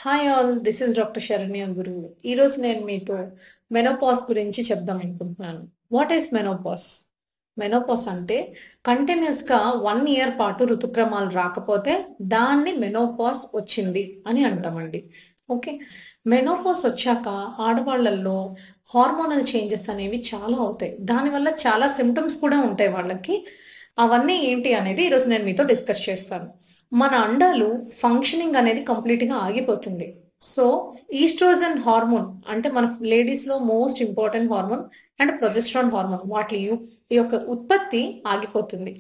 Hi all, this is doctor Saranya Guru. ఈరోజు నేను మీతో మెనోపాస్ గురించి చెప్దాం అనుకుంటున్నాను. What is menopause? మెనోపాస్ అంటే కంటిన్యూస్గా 1 ఇయర్ పాటు ఋతుక్రమాలు రాకపోతే దాన్ని మెనోపాస్ వచ్చింది అని అంటామండి. ఓకే, మెనోపాస్ వచ్చాక ఆడవాళ్ళల్లో హార్మోనల్ చేంజెస్ అనేవి చాలా అవుతాయి. దానివల్ల చాలా సిమ్టమ్స్ కూడా ఉంటాయి వాళ్ళకి. అవన్నీ ఏంటి అనేది ఈరోజు నేను మీతో డిస్కస్ చేస్తాను. మన అండాలు ఫంక్షనింగ్ అనేది కంప్లీట్గా ఆగిపోతుంది. సో ఈస్ట్రోజన్ హార్మోన్ అంటే మన లేడీస్లో most important hormone and progesterone hormone వాటి యొక్క ఉత్పత్తి ఆగిపోతుంది.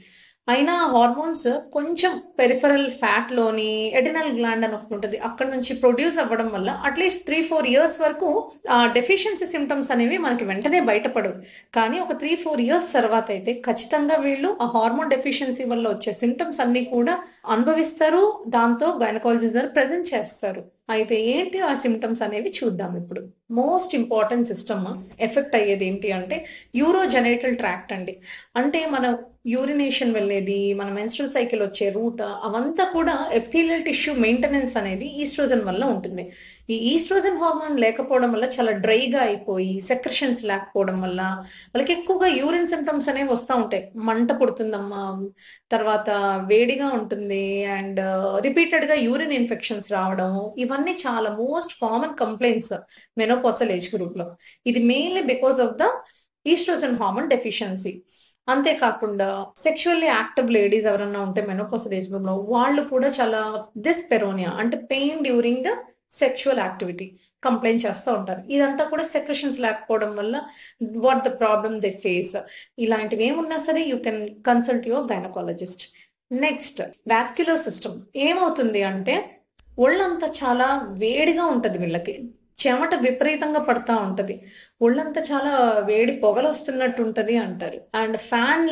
అయినా హార్మోన్స్ కొంచెం పెరిఫరల్ ఫ్యాట్ లోని ఎడినల్ గ్లాండ్ అని ఒకటి ఉంటుంది, అక్కడ నుంచి ప్రొడ్యూస్ అవ్వడం వల్ల అట్లీస్ట్ 3-4 ఇయర్స్ వరకు ఆ డెఫిషియన్సీ సిమ్టమ్స్ అనేవి మనకి వెంటనే బయటపడవు. కానీ ఒక 3-4 ఇయర్స్ తర్వాత అయితే ఖచ్చితంగా వీళ్ళు ఆ హార్మోన్ డెఫిషియన్సీ వల్ల వచ్చే సిమ్టమ్స్ అన్ని కూడా అనుభవిస్తారు. దాంతో గైనకాలజిస్ట్ దగ్గర ప్రెజెంట్ చేస్తారు. అయితే ఏంటి ఆ సిమ్టమ్స్ అనేవి చూద్దాం ఇప్పుడు. మోస్ట్ ఇంపార్టెంట్ సిస్టమ్ ఎఫెక్ట్ అయ్యేది ఏంటి అంటే యూరోజెనైటల్ ట్రాక్ట్ అండి. అంటే మన యూరినేషన్ వెళ్ళేది, మన మెన్స్ట్రల్ సైకిల్ వచ్చే రూట్, అవంతా కూడా ఎపిథీలియల్ టిష్యూ మెయింటెనెన్స్ అనేది ఈస్ట్రోజన్ వల్ల ఉంటుంది. ఈ ఈస్ట్రోజన్ హార్మోన్ లేకపోవడం వల్ల చాలా డ్రైగా అయిపోయి సెక్రెషన్స్ లేకపోవడం వల్ల వాళ్ళకి ఎక్కువగా యూరిన్ సిమ్టమ్స్ అనేవి వస్తూ ఉంటాయి. మంట పుడుతుందమ్మా, తర్వాత వేడిగా ఉంటుంది, అండ్ రిపీటెడ్గా యూరిన్ ఇన్ఫెక్షన్స్ రావడం, ఇవన్నీ చాలా most common complaints menopausal age గ్రూప్లో. ఇది mainly because of the oestrogen hormone deficiency. అంతేకాకుండా సెక్షువల్లీ యాక్టివ్ లేడీస్ ఎవరన్నా ఉంటే మెనోపాసల్ ఏజ్ గ్రూప్ లో వాళ్ళు కూడా చాలా డిస్పెరోనియా అంటే pain during the sexual activity complaint చేస్తూ ఉంటారు. ఇదంతా కూడా సెక్రెషన్స్ లేకపోవడం వల్ల what the problem they face. ఇలాంటివి ఏమున్నా సరే you can consult your gynaecologist. Next, vascular system ఏమవుతుంది అంటే ఒళ్ళంతా చాలా వేడిగా ఉంటది వీళ్ళకి, చెమట విపరీతంగా పడతా ఉంటది, ఒళ్ళంతా చాలా వేడి పొగలు వస్తున్నట్టు ఉంటది అంటారు. అండ్ ఫ్యాన్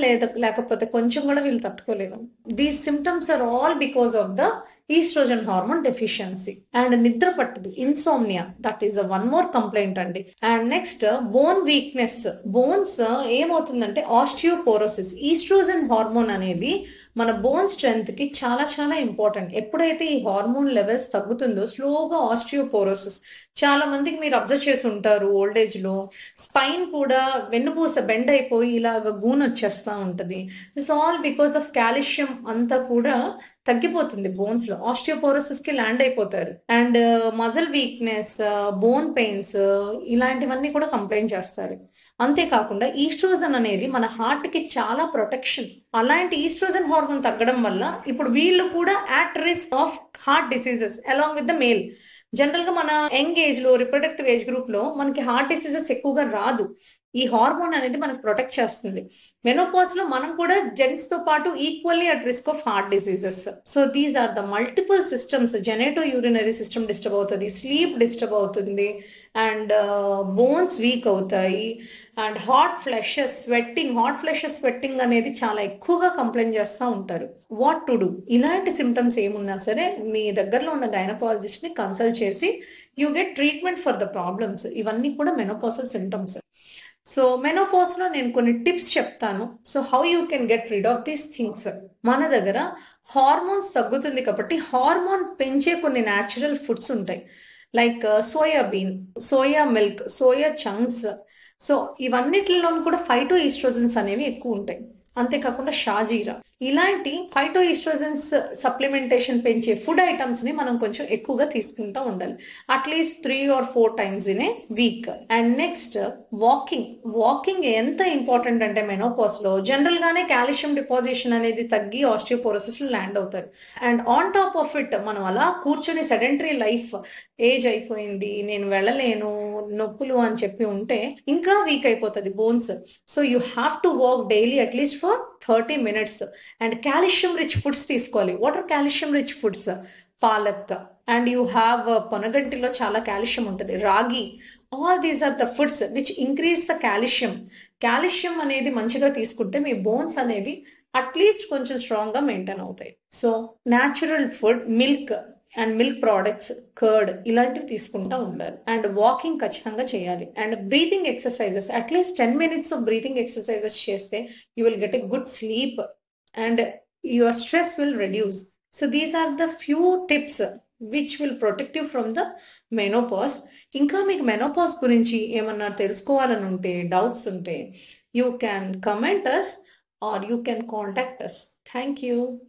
లేకపోతే కొంచెం కూడా వీళ్ళు తట్టుకోలేరు. These symptoms are all because of the oestrogen hormone deficiency. And నిద్ర పట్టదు, insomnia, that is one more complaint అండి. And next, bone weakness. Bones ఏమవుతుందంటే ఆస్టియోపోరోసిస్. ఈస్ట్రోజన్ హార్మోన్ అనేది మన బోన్ స్ట్రెంగ్త్ కి చాలా చాలా ఇంపార్టెంట్. ఎప్పుడైతే ఈ హార్మోన్ లెవెల్స్ తగ్గుతుందో స్లోగా ఆస్టియోపోరోసిస్. చాలా మందికి మీరు అబ్జర్వ్ చేసి ఉంటారు, ఓల్డ్ ఏజ్ లో స్పైన్ కూడా వెన్నుపూస బెండ్ అయిపోయి ఇలాగ గూన్ వచ్చేస్తా ఉంటది. This all because of calcium అంతా కూడా తగ్గిపోతుంది బోన్స్ లో, ఆస్టియోపోరోసిస్ కి ల్యాండ్ అయిపోతారు. And muscle weakness, bone pains, ఇలాంటివన్నీ కూడా కంప్లైంట్ చేస్తారు. అంతేకాకుండా ఈస్ట్రోజన్ అనేది మన హార్ట్ కి చాలా ప్రొటెక్షన్. అలాంటి ఈస్ట్రోజన్ హార్మోన్ తగ్గడం వల్ల ఇప్పుడు వీళ్ళు కూడా at risk of heart diseases along with the male. General గా మన యంగ్ ఏజ్ లో రిప్రొడక్టివ్ ఏజ్ గ్రూప్ లో మనకి హార్ట్ డిసీజెస్ ఎక్కువగా రాదు. ఈ హార్మోన్ అనేది మనకు ప్రొటెక్ట్ చేస్తుంది. మెనోపాజ్ లో మనం కూడా జెంట్స్ తో పాటు equally at risk of heart diseases. So these are the multiple systems. Genitourinary system disturb అవుతుంది, స్లీప్ డిస్టర్బ్ అవుతుంది, అండ్ బోన్స్ వీక్ అవుతాయి, అండ్ హాట్ ఫ్లెషెస్ స్వెట్టింగ్ అనేది చాలా ఎక్కువగా కంప్లైంట్ చేస్తూ ఉంటారు. What to do? ఇలాంటి సిమ్టమ్స్ ఏమున్నా సరే మీ దగ్గరలో ఉన్న గైనకాలజిస్ట్ ని కన్సల్ట్ చేసి you get treatment for the problems. ఇవన్నీ కూడా మెనోపాసల్ సిమ్టమ్స్. సో మెనోపాజ్ లో నేను కొన్ని టిప్స్ చెప్తాను. So how you can get rid of these things. మన దగ్గర హార్మోన్స్ తగ్గుతుంది కాబట్టి హార్మోన్ పెంచే కొన్ని న్యాచురల్ ఫుడ్స్ ఉంటాయి, like soybean, soya milk, soya chunks. So ఇవన్నిటిలో కూడా ఫైటో ఈస్ట్రోజన్స్ అనేవి ఎక్కువ ఉంటాయి. అంతేకాకుండా షాజీరా, ఇలాంటి ఫైటో ఈస్ట్రోజన్స్ సప్లిమెంటేషన్ పెంచే ఫుడ్ ఐటమ్స్ ని మనం కొంచెం ఎక్కువగా తీసుకుంటూ ఉండాలి, at least 3 or 4 times in a week. And next, walking ఎంత ఇంపార్టెంట్ అంటే మెనోపాజ్ లో జనరల్ గానే కాల్షియం డిపాజిషన్ అనేది తగ్గి ఆస్టియోపోరోసిస్ ల్యాండ్ అవుతారు. And on top of it మనం అలా కూర్చొని సెడెంటరీ లైఫ్, ఏజ్ అయిపోయింది నేను వెళ్ళలేను, నొప్పులు అని చెప్పి ఉంటే ఇంకా వీక్ అయిపోతుంది bones. So you have to walk daily at least for 30 minutes. And calcium rich foods తీసుకోవాలి. What are calcium rich foods? Palak, and you have పొనగంటిలో చాలా కాల్షియం ఉంటుంది, ragi. All these are the foods which increase the calcium. Calcium అనేది మంచిగా తీసుకుంటే మీ bones అనేవి at least కొంచెం స్ట్రాంగ్ గా మెయింటైన్ అవుతాయి. So natural food, milk and milk products, curd, ఇలాంటివి తీసుకుంటా ఉండాలి. అండ్ వాకింగ్ ఖచ్చితంగా చేయాలి. And breathing exercises, at least 10 minutes of breathing exercises చేస్తే you will get a good sleep and your stress will reduce. So these are the few tips which will protect you from the menopause. ఇంకా మీకు menopause గురించి ఏమన్నా తెలుసుకోవాలని ఉంటే, doubts ఉంటే, you can comment us or you can contact us. Thank you.